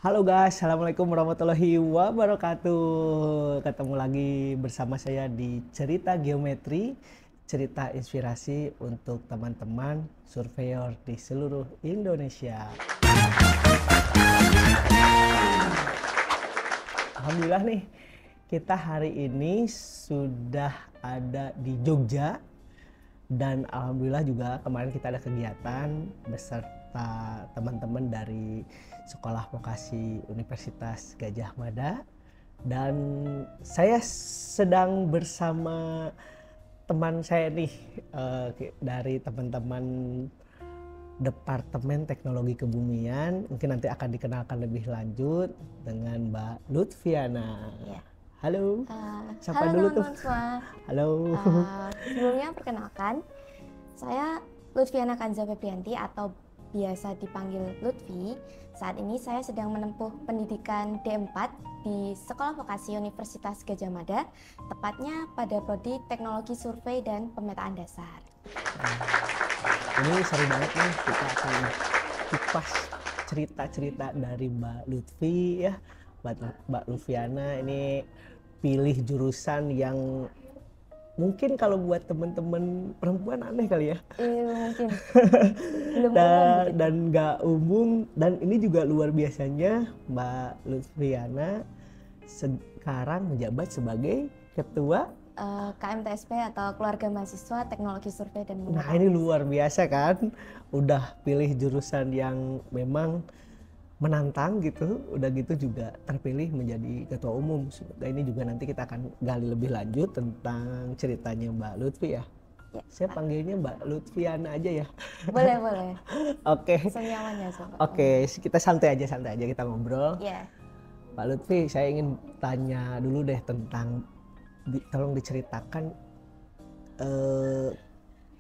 Halo guys, Assalamualaikum warahmatullahi wabarakatuh. Ketemu lagi bersama saya di Cerita Geometri, cerita inspirasi untuk teman-teman surveyor di seluruh Indonesia. Alhamdulillah nih, kita hari ini sudah ada di Jogja. Dan alhamdulillah juga kemarin kita ada kegiatan beserta teman-teman dari Sekolah Vokasi Universitas Gadjah Mada. Dan saya sedang bersama teman saya nih dari teman-teman Departemen Teknologi Kebumian. Mungkin nanti akan dikenalkan lebih lanjut dengan Mbak Lutfiana. Ya. Halo, siapa halo dulu teman-teman tuh? semua. Halo. Sebelumnya perkenalkan, saya Lutfiana Kanza Febrianti atau biasa dipanggil Lutfi. Saat ini saya sedang menempuh pendidikan D4 di Sekolah Vokasi Universitas Gadjah Mada, tepatnya pada prodi Teknologi Survei dan Pemetaan Dasar. Ini seru banget nih, kita akan kupas cerita-cerita dari Mbak Lutfi ya. Mbak Lutfiana ini pilih jurusan yang mungkin kalau buat teman-teman perempuan aneh kali ya. Mungkin belum umum Dan nggak umum, dan ini juga luar biasanya Mbak Lutfiana sekarang menjabat sebagai ketua KMTSP atau Keluarga Mahasiswa Teknologi Survei dan Pemetaan. Nah, ini luar biasa kan, udah pilih jurusan yang memang menantang gitu, udah gitu juga terpilih menjadi ketua umum. Nah, ini juga nanti kita akan gali lebih lanjut tentang ceritanya Mbak Lutfi ya. Ya, Saya panggilnya Mbak Lutfiana aja ya. boleh. Oke. Senyamannya sobat. Oke, kita santai aja kita ngobrol. Ya. Mbak Lutfi, saya ingin tanya dulu deh tentang, tolong diceritakan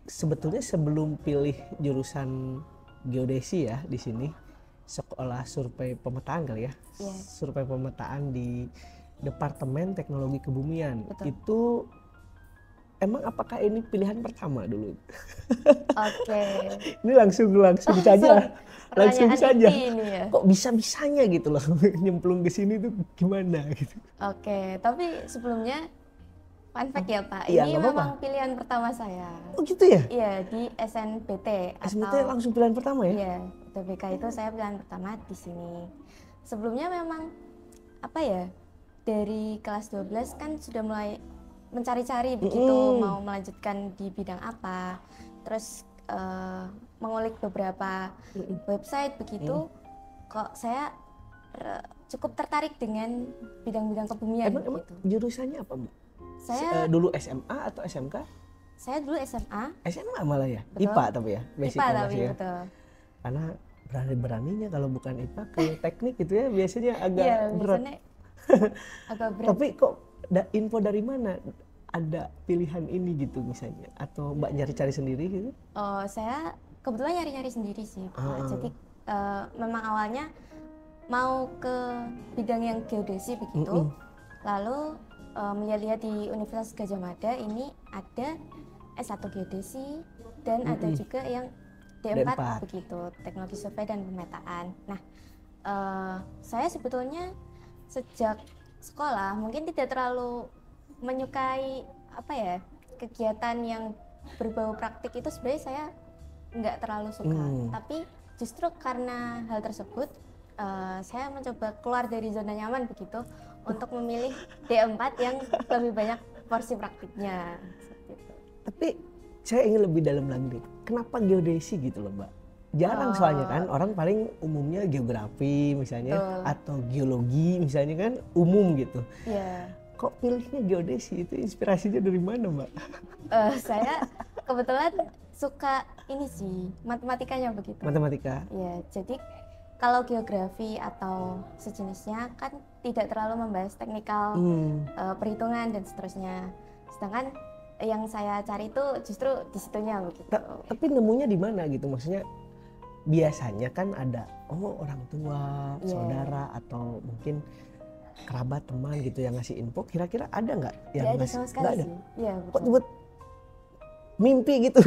sebetulnya sebelum pilih jurusan geodesi ya di sini, Sekolah Survei Pemetaan kali ya, Survei Pemetaan di Departemen Teknologi Kebumian. Betul. Itu emang apakah ini pilihan pertama dulu? Oke. Ini langsung saja, langsung saja. Ini ya. Kok bisa-bisanya gitu loh nyemplung ke sini tuh gimana gitu? Oke, tapi sebelumnya fun fact ya Pak, Iya, ini nggak apa-apa. memang pilihan pertama saya. Oh gitu ya? Iya, di SNBT SBT atau langsung pilihan pertama ya? Iya, UTBK itu saya pilihan pertama di sini. Sebelumnya memang apa ya, dari kelas 12 kan sudah mulai mencari-cari begitu mau melanjutkan di bidang apa. Terus mengulik beberapa website begitu, kok saya cukup tertarik dengan bidang-bidang kebumian. Emang gitu. jurusannya apa, Bu? Saya Dulu SMA atau SMK? Saya dulu SMA. SMA malah ya? Betul. IPA tapi ya? IPA tapi masih ya? betul. Karena berani-beraninya kalau bukan IPA ke teknik gitu ya biasanya agak Iya, berat. biasanya agak berat. Tapi kok info dari mana ada pilihan ini gitu misalnya? Atau Mbak nyari-cari sendiri gitu? Oh, saya kebetulan nyari-nyari sendiri sih, Pak. Jadi memang awalnya mau ke bidang yang geodesi begitu. Lalu melihat di Universitas Gadjah Mada ini ada S1 geodesi dan ada juga yang D4 begitu, Teknologi Survei dan Pemetaan. Nah, saya sebetulnya sejak sekolah mungkin tidak terlalu menyukai apa ya, kegiatan yang berbau praktik itu sebenarnya saya nggak terlalu suka. Tapi justru karena hal tersebut saya mencoba keluar dari zona nyaman begitu untuk memilih D4 yang lebih banyak porsi praktiknya. Tapi saya ingin lebih dalam lagi, kenapa geodesi gitu loh Mbak? Jarang soalnya kan, orang paling umumnya geografi misalnya, atau geologi misalnya kan umum gitu. Iya. Kok pilihnya geodesi, itu inspirasinya dari mana Mbak? Saya kebetulan suka ini sih, matematikanya begitu. Matematika? Iya, jadi kalau geografi atau sejenisnya kan tidak terlalu membahas teknikal perhitungan dan seterusnya. Sedangkan yang saya cari itu justru di situnya begitu. Tapi nemunya di mana gitu? Maksudnya biasanya kan ada orang tua, saudara atau mungkin kerabat teman gitu yang ngasih info. Kira-kira ada nggak yang nggak ada ngasih? sama sekali Nggak ada. sih. Iya, Kok betul. buat mimpi gitu?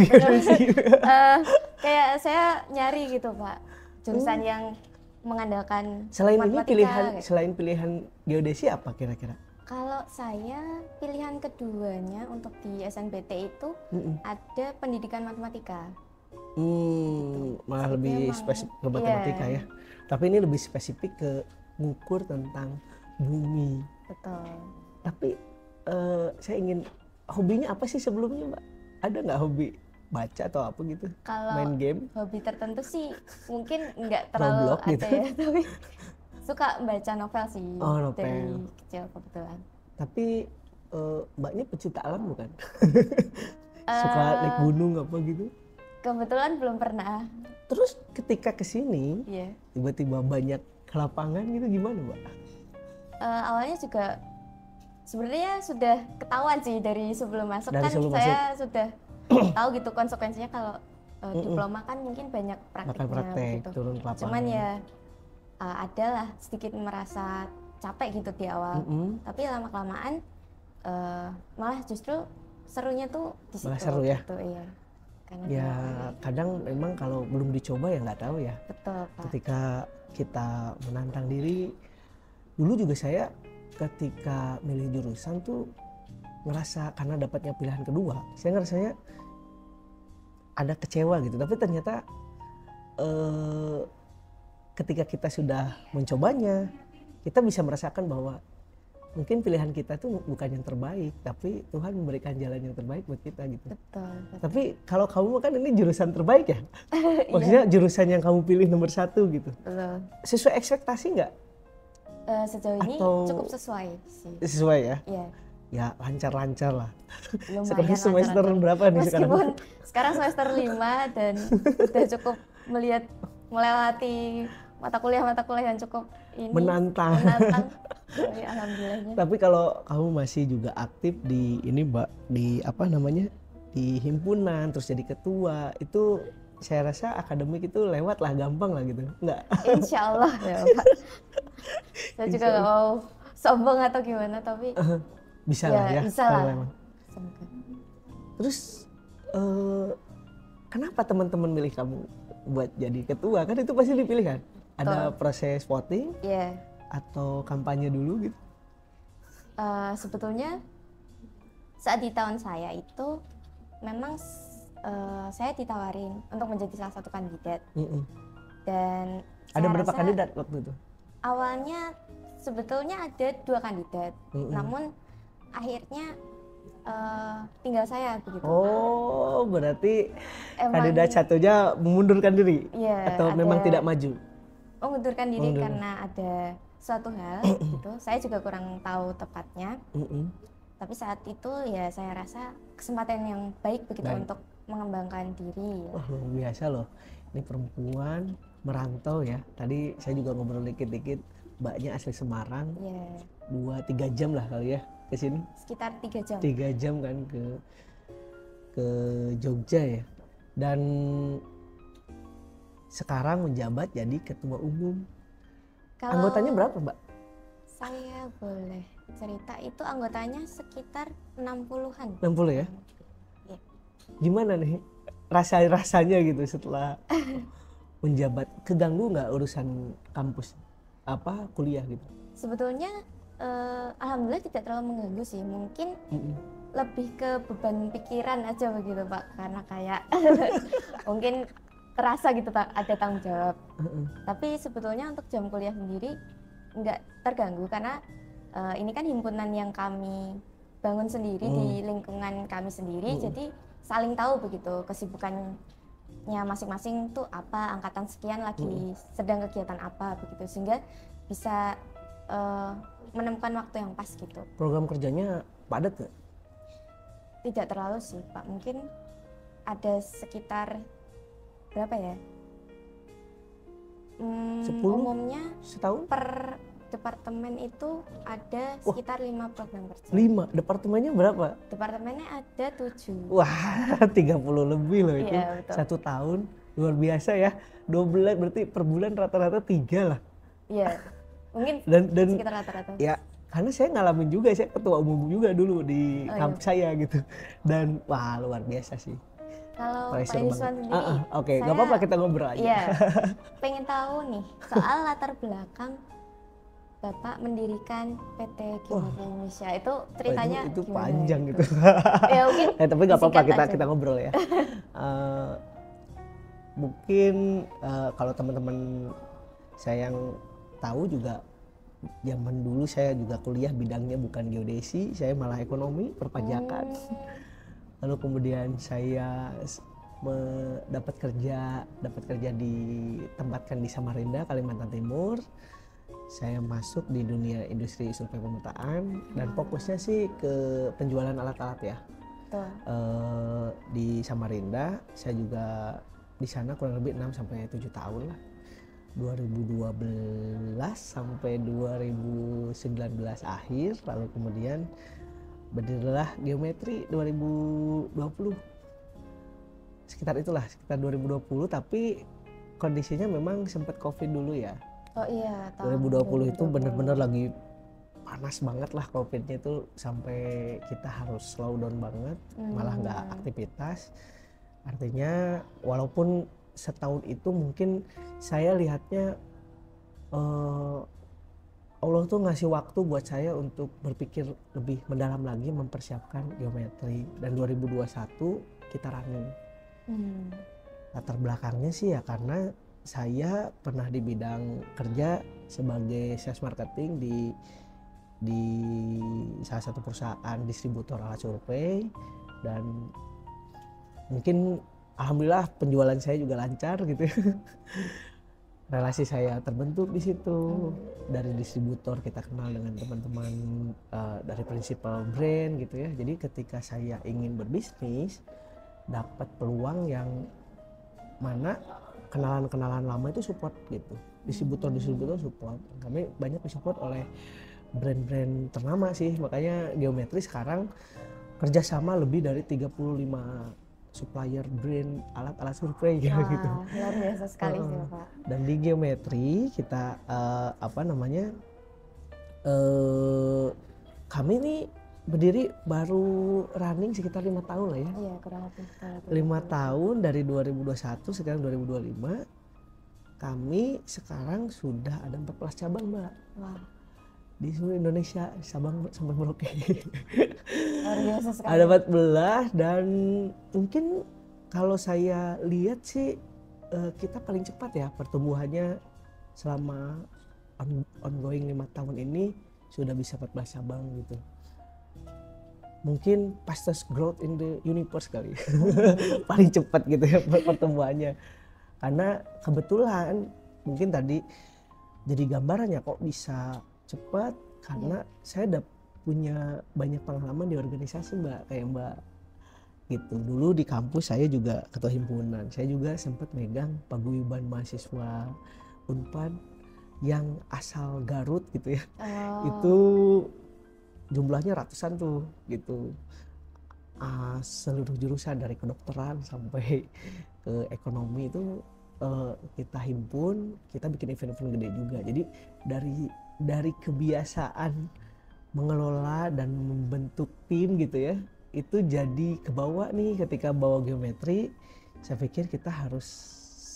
Kayak saya nyari gitu Pak, jurusan yang mengandalkan Selain ini matematika. selain pilihan geodesi apa kira-kira? Kalau saya pilihan keduanya untuk di SNBT itu ada pendidikan matematika. Malah Jadi lebih emang, spesifik ke iya, matematika ya. Tapi ini lebih spesifik ke ngukur tentang bumi. betul. Tapi saya ingin, hobinya apa sih sebelumnya Mbak? Ada nggak hobi baca atau apa gitu? Kalau Main game? hobi tertentu sih mungkin nggak terlalu Roblox ada gitu? ya, tapi suka baca novel sih Oh, novel. dari kecil kebetulan. Tapi Mbaknya pecinta alam bukan? Suka naik gunung apa gitu? Kebetulan belum pernah. Terus ketika kesini, Iya. tiba-tiba banyak lapangan gitu gimana Mbak? Awalnya juga sebenarnya sudah ketahuan sih dari sebelum masuk. Dari Kan sebelum saya sudah tahu gitu konsekuensinya kalau diploma kan mungkin banyak Makan praktiknya praktek, gitu. turun ke lapangan. Cuman ya adalah sedikit merasa capek gitu di awal. Tapi lama kelamaan malah justru serunya tuh di situ. Malah seru ya? Gitu, iya. Karena Ya kadang memang kalau belum dicoba ya nggak tahu ya. betul Pak. Ketika kita menantang diri, dulu juga saya ketika milih jurusan tuh ngerasa karena dapatnya pilihan kedua, saya ngerasanya ada kecewa gitu. Tapi ternyata ketika kita sudah mencobanya, kita bisa merasakan bahwa mungkin pilihan kita tuh bukan yang terbaik, tapi Tuhan memberikan jalan yang terbaik buat kita gitu. Betul. Tapi kalau kamu kan ini jurusan terbaik ya, maksudnya jurusan yang kamu pilih nomor 1 gitu. Betul. Sesuai ekspektasi nggak? Sejauh ini Atau- cukup sesuai sih. Sesuai ya? Iya. Ya lancar-lancar lah. Lumayan Sekarang semester lancar-lancar. berapa nih sekarang? Meskipun sekarang semester 5 dan udah cukup melewati mata kuliah yang cukup ini Menantang. Tapi alhamdulillahnya. Tapi kalau kamu masih juga aktif di ini Mbak, di apa namanya, di himpunan, terus jadi ketua, itu saya rasa akademik itu lewat lah, gampang lah gitu. Enggak? Insya Allah ya Pak. Saya juga nggak mau sombong atau gimana, tapi Bisa ya, lah ya. bisa kalau lah. memang. Semoga. Terus kenapa teman-teman milih kamu buat jadi ketua? Kan itu pasti dipilih kan? Ada proses voting Iya. atau kampanye dulu gitu? Sebetulnya saat di tahun saya itu memang saya ditawarin untuk menjadi salah satu kandidat. Dan Ada saya berapa rasa kandidat waktu itu? awalnya sebetulnya ada 2 kandidat, namun akhirnya tinggal saya begitu. Oh, berarti Emang- kandidat satunya mengundurkan diri? Iya, Atau memang tidak maju? mengundurkan diri karena ada suatu hal gitu. Saya juga kurang tahu tepatnya. Tapi saat itu ya saya rasa kesempatan yang baik begitu untuk mengembangkan diri. Wah, luar biasa loh. Ini perempuan merantau ya. Tadi saya juga ngobrol dikit-dikit. Mbaknya asli Semarang. Ya, 2-3 jam lah kali ya ke sini. sekitar 3 jam. 3 jam kan ke Jogja ya. Dan sekarang menjabat jadi ketua umum. Kalau Anggotanya berapa, Mbak? saya boleh cerita, itu anggotanya sekitar 60-an. 60 ya? Iya. Gimana nih rasanya gitu setelah menjabat? Keganggu nggak urusan kampus apa kuliah gitu? Sebetulnya alhamdulillah tidak terlalu mengganggu sih. Mungkin lebih ke beban pikiran aja begitu Pak, karena kayak mungkin terasa gitu ada tanggung jawab. Tapi sebetulnya untuk jam kuliah sendiri nggak terganggu karena ini kan himpunan yang kami bangun sendiri di lingkungan kami sendiri, jadi saling tahu begitu kesibukannya masing-masing tuh apa, angkatan sekian lagi sedang kegiatan apa begitu, sehingga bisa menemukan waktu yang pas gitu. Program kerjanya padat nggak? Tidak terlalu sih Pak, mungkin ada sekitar berapa ya? 10? Umumnya Setahun? per departemen itu ada sekitar 5 program kerja. 5? Departemennya berapa? Departemennya ada 7. Wah, 30 lebih loh itu. Iya, betul. 1 tahun, luar biasa ya. 12 berarti per bulan rata-rata 3 lah. Iya, mungkin Dan sekitar rata-rata. ya karena saya ngalamin juga, saya ketua umum juga dulu di kampus saya gitu. Dan wah luar biasa sih. Kalau Pak Pressure Yusman banget. sendiri, Oke, nggak apa-apa kita ngobrol aja. Iya, pengen tahu nih soal latar belakang Bapak mendirikan PT Geometri Indonesia. Itu ceritanya itu gimana panjang itu? gitu. Ya mungkin Tapi nggak apa-apa disingkat aja. kita ngobrol ya. Mungkin kalau teman-teman saya yang tahu juga, zaman dulu saya juga kuliah bidangnya bukan geodesi, saya malah ekonomi perpajakan. Lalu kemudian saya dapat kerja ditempatkan di Samarinda, Kalimantan Timur. Saya masuk di dunia industri survei pemetaan dan fokusnya sih ke penjualan alat-alat ya. Di Samarinda saya juga di sana kurang lebih 6 sampai 7 tahun lah. 2012 sampai 2019 akhir, lalu kemudian berdirilah Geometri 2020. Sekitar 2020, tapi kondisinya memang sempat Covid dulu ya. Oh iya, 2020 itu benar-benar lagi panas banget lah Covidnya itu, sampai kita harus slow down banget, malah nggak aktivitas. Artinya walaupun setahun itu mungkin saya lihatnya Allah tuh ngasih waktu buat saya untuk berpikir lebih mendalam lagi, mempersiapkan geometri, dan 2021 kita running. Latar belakangnya sih ya karena saya pernah di bidang kerja sebagai sales marketing di salah satu perusahaan distributor alat survei, dan mungkin alhamdulillah penjualan saya juga lancar gitu. Relasi saya terbentuk di situ. Dari distributor kita kenal dengan teman-teman dari principal brand gitu ya. Jadi ketika saya ingin berbisnis, dapat peluang yang mana kenalan-kenalan lama itu support gitu. Distributor support. Kami banyak disupport oleh brand-brand ternama sih. Makanya Geometri sekarang kerjasama lebih dari 35 supplier brand alat-alat survei gitu. Luar biasa sekali sih Pak. Dan di Geometri kita kami nih berdiri baru running sekitar 5 tahun lah ya. Iya, kurang lebih. 5 tahun dari 2021 sekarang 2025. Kami sekarang sudah ada 14 cabang, Mbak. Wah. Di seluruh Indonesia, Sabang sampai Merauke. Luar biasa sekali. Ada 14, dan mungkin kalau saya lihat sih kita paling cepat ya pertumbuhannya selama ongoing 5 tahun ini sudah bisa 14 cabang gitu. Mungkin fastest growth in the universe kali. Paling cepat gitu ya pertumbuhannya. Karena kebetulan mungkin tadi jadi gambarannya kok bisa cepat karena saya udah punya banyak pengalaman di organisasi, Mbak, kayak Mbak gitu. Dulu di kampus saya juga ketua himpunan, saya juga sempat megang paguyuban mahasiswa Unpad yang asal Garut gitu ya. Itu jumlahnya ratusan tuh gitu. Seluruh jurusan dari kedokteran sampai ke ekonomi itu kita himpun, kita bikin event-event gede juga. Jadi dari kebiasaan mengelola dan membentuk tim gitu ya, itu jadi kebawa nih ketika bawa Geometri. Saya pikir kita harus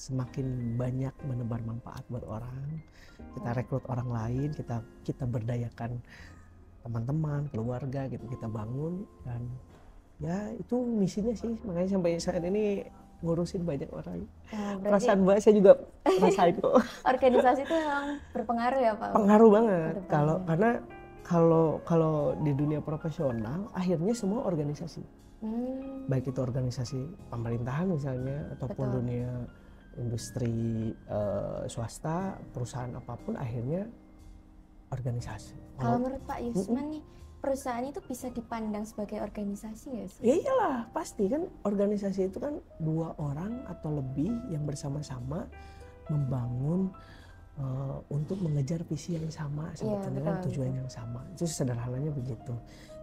semakin banyak menebar manfaat buat orang, kita rekrut orang lain, kita berdayakan teman-teman, keluarga gitu, kita bangun. Dan ya itu misinya sih, makanya sampai saat ini ngurusin banyak orang. Perasaan Mbak saya juga rasain kok. Organisasi itu memang berpengaruh ya Pak? Pengaruh banget. Kalau di dunia profesional akhirnya semua organisasi. Baik itu organisasi pemerintahan misalnya ataupun dunia industri swasta, perusahaan apapun akhirnya organisasi. Kalau menurut Pak Yusman nih, perusahaan itu bisa dipandang sebagai organisasi nggak sih? Ya iyalah, pasti kan organisasi itu kan 2 orang atau lebih yang bersama-sama membangun untuk mengejar visi yang sama, sebetulnya kan tujuan yang sama. Itu sederhananya begitu.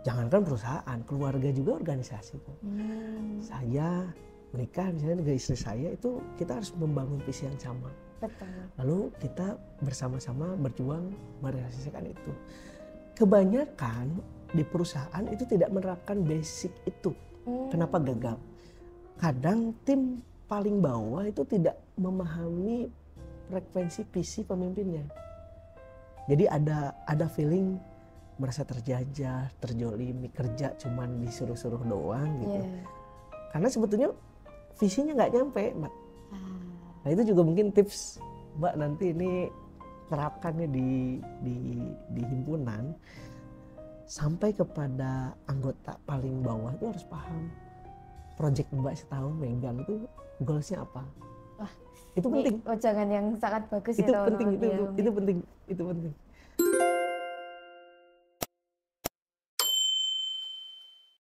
Jangankan perusahaan, keluarga juga organisasi kok. Saya menikah misalnya dengan istri saya, itu kita harus membangun visi yang sama. Betul. Lalu kita bersama-sama berjuang merealisasikan itu. Kebanyakan di perusahaan itu tidak menerapkan basic itu. Kenapa gagal? kadang tim paling bawah itu tidak memahami frekuensi visi pemimpinnya. Jadi ada feeling merasa terjajah, terjolimi, kerja cuman disuruh-suruh doang gitu. Yeah. Karena sebetulnya visinya nggak nyampe, Mbak. Nah itu juga mungkin tips Mbak nanti ini terapkannya di himpunan, sampai kepada anggota paling bawah itu harus paham project Mbak setahun megang itu goalsnya apa. Wah, itu penting. Jangan yang sangat bagus Itu ya penting, teman-teman. itu penting.